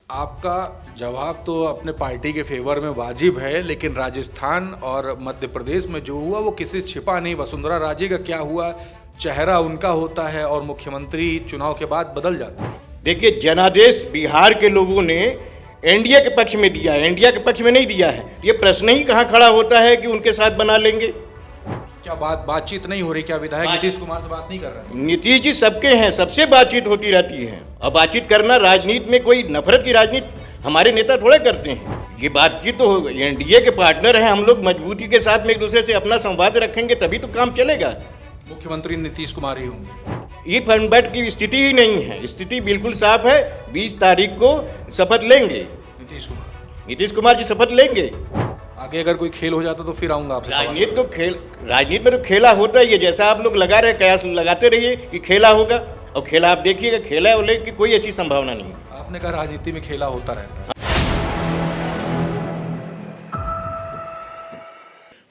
आपका जवाब तो अपने पार्टी के फेवर में वाजिब है, लेकिन राजस्थान और मध्य प्रदेश में जो हुआ वो किसी से छिपा नहीं। वसुंधरा राजे का क्या हुआ, चेहरा उनका होता है और मुख्यमंत्री चुनाव के बाद बदल जाता है। देखिए, जनादेश बिहार के लोगों ने एनडीए के पक्ष में दिया है, इंडिया के पक्ष में नहीं दिया है। ये प्रश्न ही कहाँ खड़ा होता है कि उनके साथ बना लेंगे। क्या बातचीत नहीं हो रही? क्या विधायक नीतीश कुमार से बात नहीं कर रहे? नीतीश जी सबके हैं, सबसे बातचीत होती रहती है। और बातचीत करना राजनीति में कोई नफरत की राजनीति हमारे नेता थोड़े करते हैं। ये बातचीत तो एनडीए के पार्टनर हैं, हम लोग मजबूती के साथ में एक दूसरे से अपना संवाद रखेंगे तभी तो काम चलेगा। मुख्यमंत्री नीतीश कुमार ही होंगे। ये फनबैट की स्थिति ही नहीं है, स्थिति बिल्कुल साफ है। 20 तारीख को शपथ लेंगे नीतीश कुमार जी, शपथ लेंगे। आगे अगर कोई खेल हो जाता तो फिर आऊंगा आपसे। राजनीति में तो खेला होता ही है। जैसा आप लोग लगा रहे कयास लगाते रहिए कि खेला होगा, और खेला आप देखिएगा, खेला होने की कोई ऐसी संभावना नहीं है। आपने कहा राजनीति में खेला होता रहता है।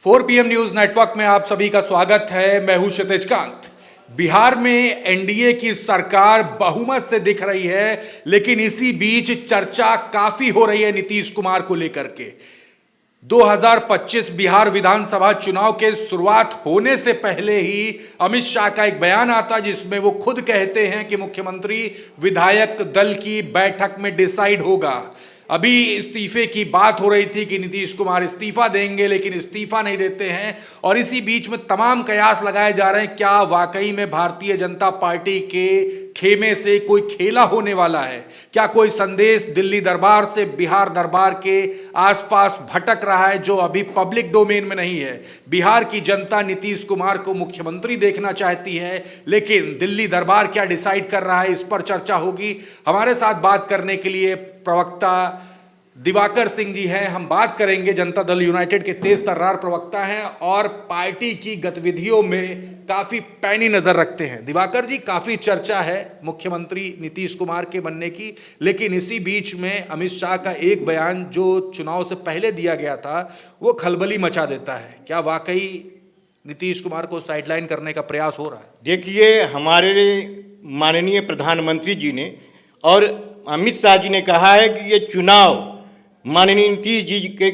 4 PM न्यूज नेटवर्क में आप सभी का स्वागत है। मैं हूं क्षितिज कांत। बिहार में एनडीए की सरकार बहुमत से दिख रही है, लेकिन इसी बीच चर्चा काफी हो रही है नीतीश कुमार को लेकर के। 2025 बिहार विधानसभा चुनाव के शुरुआत होने से पहले ही अमित शाह का एक बयान आता, जिसमें वो खुद कहते हैं कि मुख्यमंत्री विधायक दल की बैठक में डिसाइड होगा। अभी इस्तीफे की बात हो रही थी कि नीतीश कुमार इस्तीफा देंगे, लेकिन इस्तीफा नहीं देते हैं। और इसी बीच में तमाम कयास लगाए जा रहे हैं, क्या वाकई में भारतीय जनता पार्टी के खेमे से कोई खेला होने वाला है? क्या कोई संदेश दिल्ली दरबार से बिहार दरबार के आसपास भटक रहा है, जो अभी पब्लिक डोमेन में नहीं है? बिहार की जनता नीतीश कुमार को मुख्यमंत्री देखना चाहती है, लेकिन दिल्ली दरबार क्या डिसाइड कर रहा है, इस पर चर्चा होगी। हमारे साथ बात करने के लिए प्रवक्ता दिवाकर सिंह जी हैं। हम बात करेंगे, जनता दल यूनाइटेड के तेज तर्रार प्रवक्ता हैं और पार्टी की गतिविधियों में काफी पैनी नजर रखते हैं। दिवाकर जी, काफी चर्चा है मुख्यमंत्री नीतीश कुमार के बनने की, लेकिन इसी बीच में अमित शाह का एक बयान जो चुनाव से पहले दिया गया था वो खलबली मचा देता है। क्या वाकई नीतीश कुमार को साइडलाइन करने का प्रयास हो रहा है? देखिए, हमारे माननीय प्रधानमंत्री जी ने और अमित शाह जी ने कहा है कि ये चुनाव माननीय नीतीश जी के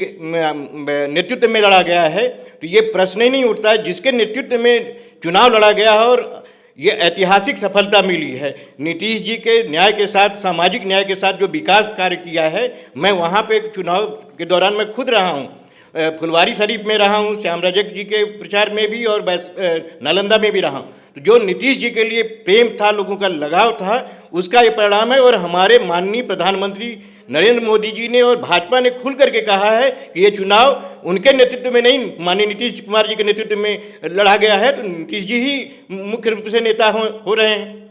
नेतृत्व में लड़ा गया है, तो ये प्रश्न ही नहीं उठता है। जिसके नेतृत्व में चुनाव लड़ा गया है और ये ऐतिहासिक सफलता मिली है, नीतीश जी के न्याय के साथ, सामाजिक न्याय के साथ जो विकास कार्य किया है, मैं वहाँ पे चुनाव के दौरान मैं खुद रहा हूँ, फुलवारी शरीफ में रहा हूँ, श्याम रजक जी के प्रचार में भी और नालंदा में भी रहा हूँ। तो जो नीतीश जी के लिए प्रेम था, लोगों का लगाव था, उसका ये परिणाम है। और हमारे माननीय प्रधानमंत्री नरेंद्र मोदी जी ने और भाजपा ने खुल करके कहा है कि ये चुनाव उनके नेतृत्व में नहीं, माननीय नीतीश कुमार जी के नेतृत्व में लड़ा गया है, तो नीतीश जी ही मुख्य रूप से नेता हो रहे हैं।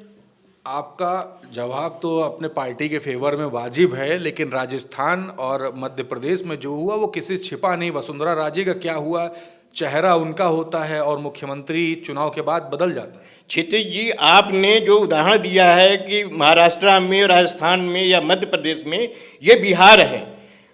आपका जवाब तो अपने पार्टी के फेवर में वाजिब है, लेकिन राजस्थान और मध्य प्रदेश में जो हुआ वो किसी से छिपा नहीं। वसुंधरा राजे का क्या हुआ, चेहरा उनका होता है और मुख्यमंत्री चुनाव के बाद बदल जाता है। क्षितिज जी, आपने जो उदाहरण दिया है कि महाराष्ट्र में, राजस्थान में या मध्य प्रदेश में, ये बिहार है।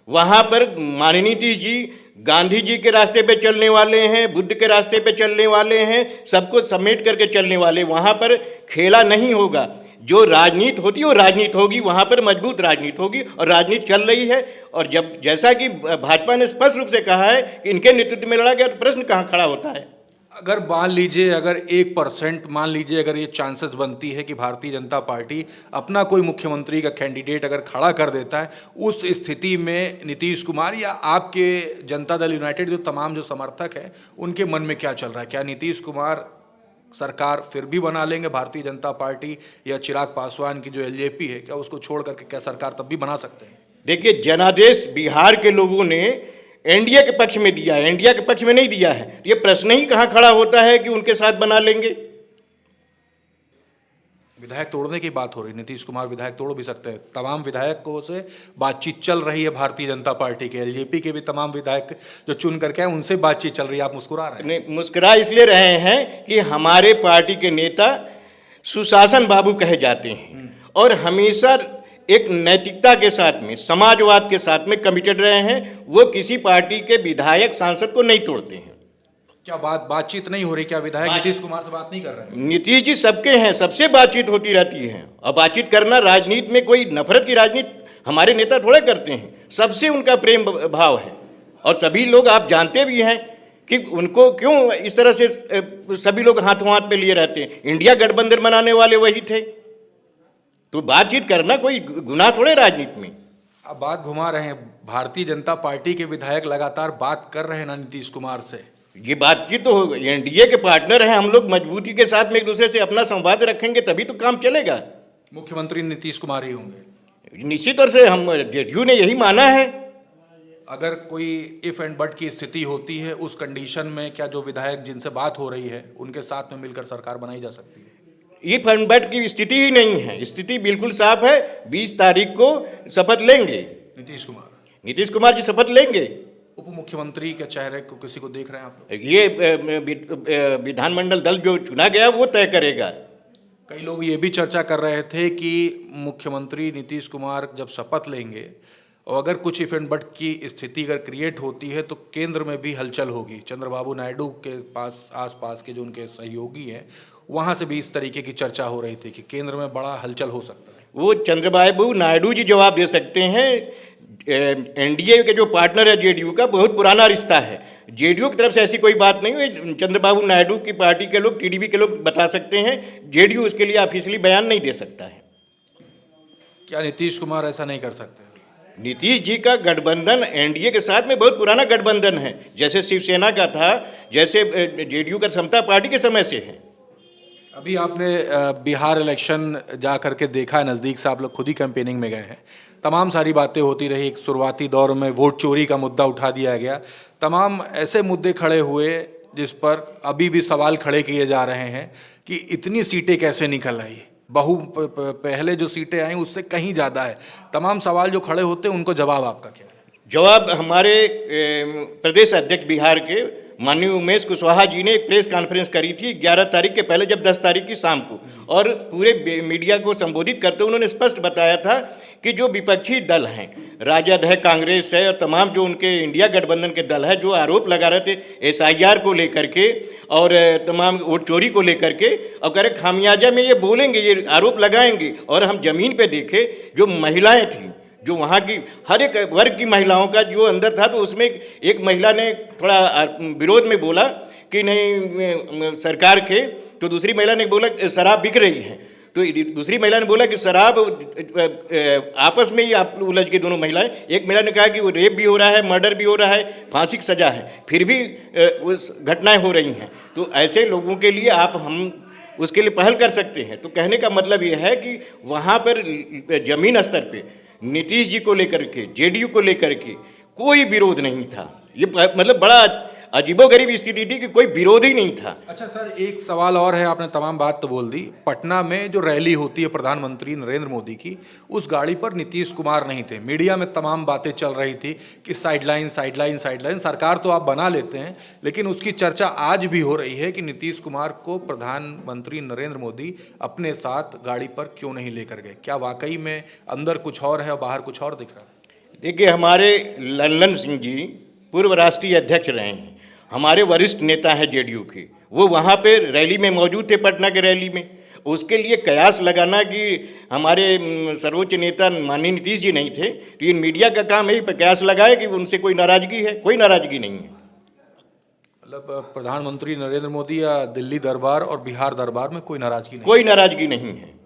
वहाँ पर माननीय नीतीश जी गांधी जी के रास्ते पे चलने वाले हैं, बुद्ध के रास्ते पे चलने वाले हैं, सबको समेट करके चलने वाले। वहाँ पर खेला नहीं होगा। जो राजनीति होती है वो राजनीति होगी, वहाँ पर मजबूत राजनीति होगी और राजनीति चल रही है। और जब जैसा कि भाजपा ने स्पष्ट रूप से कहा है कि इनके नेतृत्व में लड़ा गया, तो प्रश्न कहाँ खड़ा होता है? अगर मान लीजिए, अगर 1% मान लीजिए, अगर ये चांसेस बनती है कि भारतीय जनता पार्टी अपना कोई मुख्यमंत्री का कैंडिडेट अगर खड़ा कर देता है, उस स्थिति में नीतीश कुमार या आपके जनता दल यूनाइटेड जो तमाम जो समर्थक हैं, उनके मन में क्या चल रहा है? क्या नीतीश कुमार सरकार फिर भी बना लेंगे भारतीय जनता पार्टी, या चिराग पासवान की जो एलजेपी है, क्या उसको छोड़ करके क्या सरकार तब भी बना सकते हैं? देखिए, जनादेश बिहार के लोगों ने एनडीए के पक्ष में दिया है, इंडिया के पक्ष में नहीं दिया है। तो ये प्रश्न ही कहाँ खड़ा होता है कि उनके साथ बना लेंगे। विधायक तोड़ने की बात हो रही, नीतीश कुमार विधायक तोड़ भी सकते हैं। तमाम विधायकों से बातचीत चल रही है भारतीय जनता पार्टी के, एलजेपी के भी तमाम विधायक जो चुन करके आए, उनसे बातचीत चल रही है। आप मुस्कुरा रहे हैं? नहीं, मुस्कुरा इसलिए रहे हैं कि हमारे पार्टी के नेता सुशासन बाबू कहे जाते हैं और हमेशा एक नैतिकता के साथ में, समाजवाद के साथ में कमिटेड रहे हैं। वो किसी पार्टी के विधायक सांसद को नहीं तोड़ते हैं। क्या बातचीत नहीं हो रही? क्या विधायक नीतीश कुमार से बात नहीं कर रहे हैं? नीतीश जी सबके हैं, सबसे बातचीत होती रहती है। और बातचीत करना राजनीति में कोई नफरत की राजनीति हमारे नेता थोड़े करते हैं, सबसे उनका प्रेम भाव है। और सभी लोग आप जानते भी हैं कि उनको क्यों इस तरह से सभी लोग हाथों हाथ पे लिए रहते हैं। इंडिया गठबंधन बनाने वाले वही थे, तो बातचीत करना कोई गुनाह थोड़े राजनीति में। अब बात घुमा रहे हैं, भारतीय जनता पार्टी के विधायक लगातार बात कर रहे हैं ना नीतीश कुमार से। ये बातचीत तो एनडीए के पार्टनर हैं, हम लोग मजबूती के साथ में एक दूसरे से अपना संवाद रखेंगे तभी तो काम चलेगा। मुख्यमंत्री नीतीश कुमार ही होंगे निश्चित तौर से, हम जेडीयू ने यही माना है। अगर कोई इफ एंड बट की स्थिति होती है उस कंडीशन में क्या जो विधायक जिनसे बात हो रही है उनके साथ में मिलकर सरकार बनाई जा सकती है? ये फंड बैट की स्थिति ही नहीं है, स्थिति बिल्कुल साफ है। 20 तारीख को शपथ लेंगे नीतीश कुमार जी, शपथ लेंगे। उप मुख्यमंत्री के चेहरे को किसी को देख रहे हैं आप लोग? ये विधानमंडल दल जो चुना गया वो तय करेगा। कई लोग ये भी चर्चा कर रहे थे कि मुख्यमंत्री नीतीश कुमार जब शपथ लेंगे और अगर कुछ इफ एंड बट की स्थिति अगर क्रिएट होती है तो केंद्र में भी हलचल होगी। चंद्रबाबू नायडू के पास आसपास के जो उनके सहयोगी हैं वहाँ से भी इस तरीके की चर्चा हो रही थी कि केंद्र में बड़ा हलचल हो सकता है। वो चंद्रबाबू नायडू जी जवाब दे सकते हैं। एनडीए के जो पार्टनर है जेडीयू का, बहुत पुराना रिश्ता है। जेडीयू की तरफ से ऐसी कोई बात नहीं हुई। चंद्रबाबू नायडू की पार्टी के लोग, टीडीपी के लोग बता सकते हैं, जेडीयू उसके लिए ऑफिशियली बयान नहीं दे सकता है। क्या नीतीश कुमार ऐसा नहीं कर सकते? नीतीश जी का गठबंधन एनडीए के साथ में बहुत पुराना गठबंधन है, जैसे शिवसेना का था, जैसे जेडीयू का समता पार्टी के समय से है। अभी आपने बिहार इलेक्शन जा करके देखा है नज़दीक से, आप लोग खुद ही कैंपेनिंग में गए हैं। तमाम सारी बातें होती रही। एक शुरुआती दौर में वोट चोरी का मुद्दा उठा दिया गया। तमाम ऐसे मुद्दे खड़े हुए जिस पर अभी भी सवाल खड़े किए जा रहे हैं कि इतनी सीटें कैसे निकल आई, पहले जो सीटें आई उससे कहीं ज़्यादा है। तमाम सवाल जो खड़े होते हैं उनको जवाब आपका क्या है? जवाब हमारे प्रदेश अध्यक्ष बिहार के माननीय उमेश कुशवाहा जी ने एक प्रेस कॉन्फ्रेंस करी थी 11 तारीख के पहले, जब 10 तारीख की शाम को, और पूरे मीडिया को संबोधित करते हुए उन्होंने स्पष्ट बताया था कि जो विपक्षी दल हैं, राजद है, कांग्रेस है और तमाम जो उनके इंडिया गठबंधन के दल है, जो आरोप लगा रहे थे एसआईआर को लेकर के और तमाम वोट चोरी को लेकर के, और कह रहे खामियाजा में ये बोलेंगे, ये आरोप लगाएंगे। और हम जमीन पे देखे जो महिलाएं थीं, जो वहाँ की हर एक वर्ग की महिलाओं का जो अंदर था, तो उसमें एक महिला ने थोड़ा विरोध में बोला कि नहीं सरकार के, तो दूसरी महिला ने बोला शराब बिक रही है, तो दूसरी महिला ने बोला कि शराब आपस में ही आप उलझ गई दोनों महिलाएं। एक महिला ने कहा कि वो रेप भी हो रहा है, मर्डर भी हो रहा है, फांसी की सजा है, फिर भी उस घटनाएं हो रही हैं। तो ऐसे लोगों के लिए हम उसके लिए पहल कर सकते हैं। तो कहने का मतलब ये है कि वहाँ पर जमीन स्तर पे नीतीश जी को लेकर के, जेडीयू को लेकर के कोई विरोध नहीं था। ये मतलब बड़ा अजीबोगरीब स्थिति थी कि कोई विरोध ही नहीं था। अच्छा सर, एक सवाल और है, आपने तमाम बात तो बोल दी। पटना में जो रैली होती है प्रधानमंत्री नरेंद्र मोदी की, उस गाड़ी पर नीतीश कुमार नहीं थे। मीडिया में तमाम बातें चल रही थी कि साइडलाइन साइडलाइन साइडलाइन। सरकार तो आप बना लेते हैं, लेकिन उसकी चर्चा आज भी हो रही है कि नीतीश कुमार को प्रधानमंत्री नरेंद्र मोदी अपने साथ गाड़ी पर क्यों नहीं लेकर गए। क्या वाकई में अंदर कुछ और है और बाहर कुछ और दिख रहा है? देखिए, हमारे लल्लन सिंह जी पूर्व राष्ट्रीय अध्यक्ष रहे हैं, हमारे वरिष्ठ नेता हैं जेडीयू के, वो वहाँ पे रैली में मौजूद थे, पटना के रैली में। उसके लिए कयास लगाना कि हमारे सर्वोच्च नेता माननीय नीतीश जी नहीं थे, तो ये मीडिया का काम है कयास लगाए कि उनसे कोई नाराजगी है। कोई नाराजगी नहीं है। मतलब प्रधानमंत्री नरेंद्र मोदी या दिल्ली दरबार और बिहार दरबार में कोई नाराजगी नहीं? कोई नाराजगी नहीं है।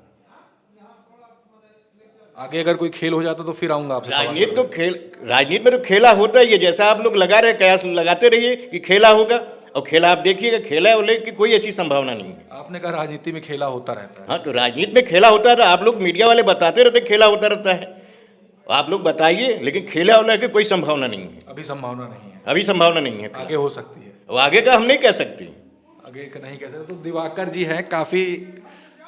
आगे अगर कोई खेल हो जाता तो फिर आऊंगा आपसे। राजनीति में तो खेला होता ही है। जैसा आप लोग लगा रहे, कयास लगाते रहिए कि खेला होगा, और खेला आप देखिएगा, खेला होने की कोई ऐसी संभावना नहीं है। आपने कहा राजनीति में खेला होता रहता है। हाँ, तो राजनीति में खेला होता है। आप लोग मीडिया वाले बताते रहते खेला होता रहता है, आप लोग बताइए, लेकिन खेला होने की कोई संभावना नहीं है। अभी संभावना नहीं है? अभी संभावना नहीं है। आगे हो सकती है। वो आगे का हम नहीं कह सकते। आगे का नहीं कह सकते। तो दिवाकर जी हैं, काफी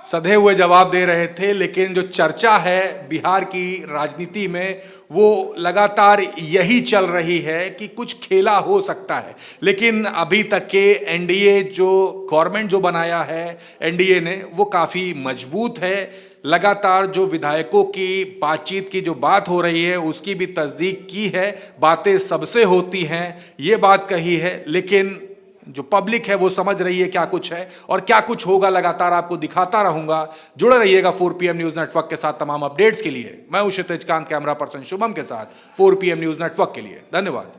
सधे हुए जवाब दे रहे थे, लेकिन जो चर्चा है बिहार की राजनीति में वो लगातार यही चल रही है कि कुछ खेला हो सकता है। लेकिन अभी तक के एनडीए जो गवर्नमेंट जो बनाया है एनडीए ने, वो काफ़ी मजबूत है। लगातार जो विधायकों की बातचीत की जो बात हो रही है उसकी भी तस्दीक की है। बातें सबसे होती हैं, ये बात कही है, लेकिन जो पब्लिक है वो समझ रही है क्या कुछ है और क्या कुछ होगा, लगातार आपको दिखाता रहूंगा। जुड़े रहिएगा 4 PM न्यूज नेटवर्क के साथ तमाम अपडेट्स के लिए। मैं हूं क्षितिज कांत, कैमरा पर्सन शुभम के साथ 4 PM न्यूज नेटवर्क के लिए। धन्यवाद।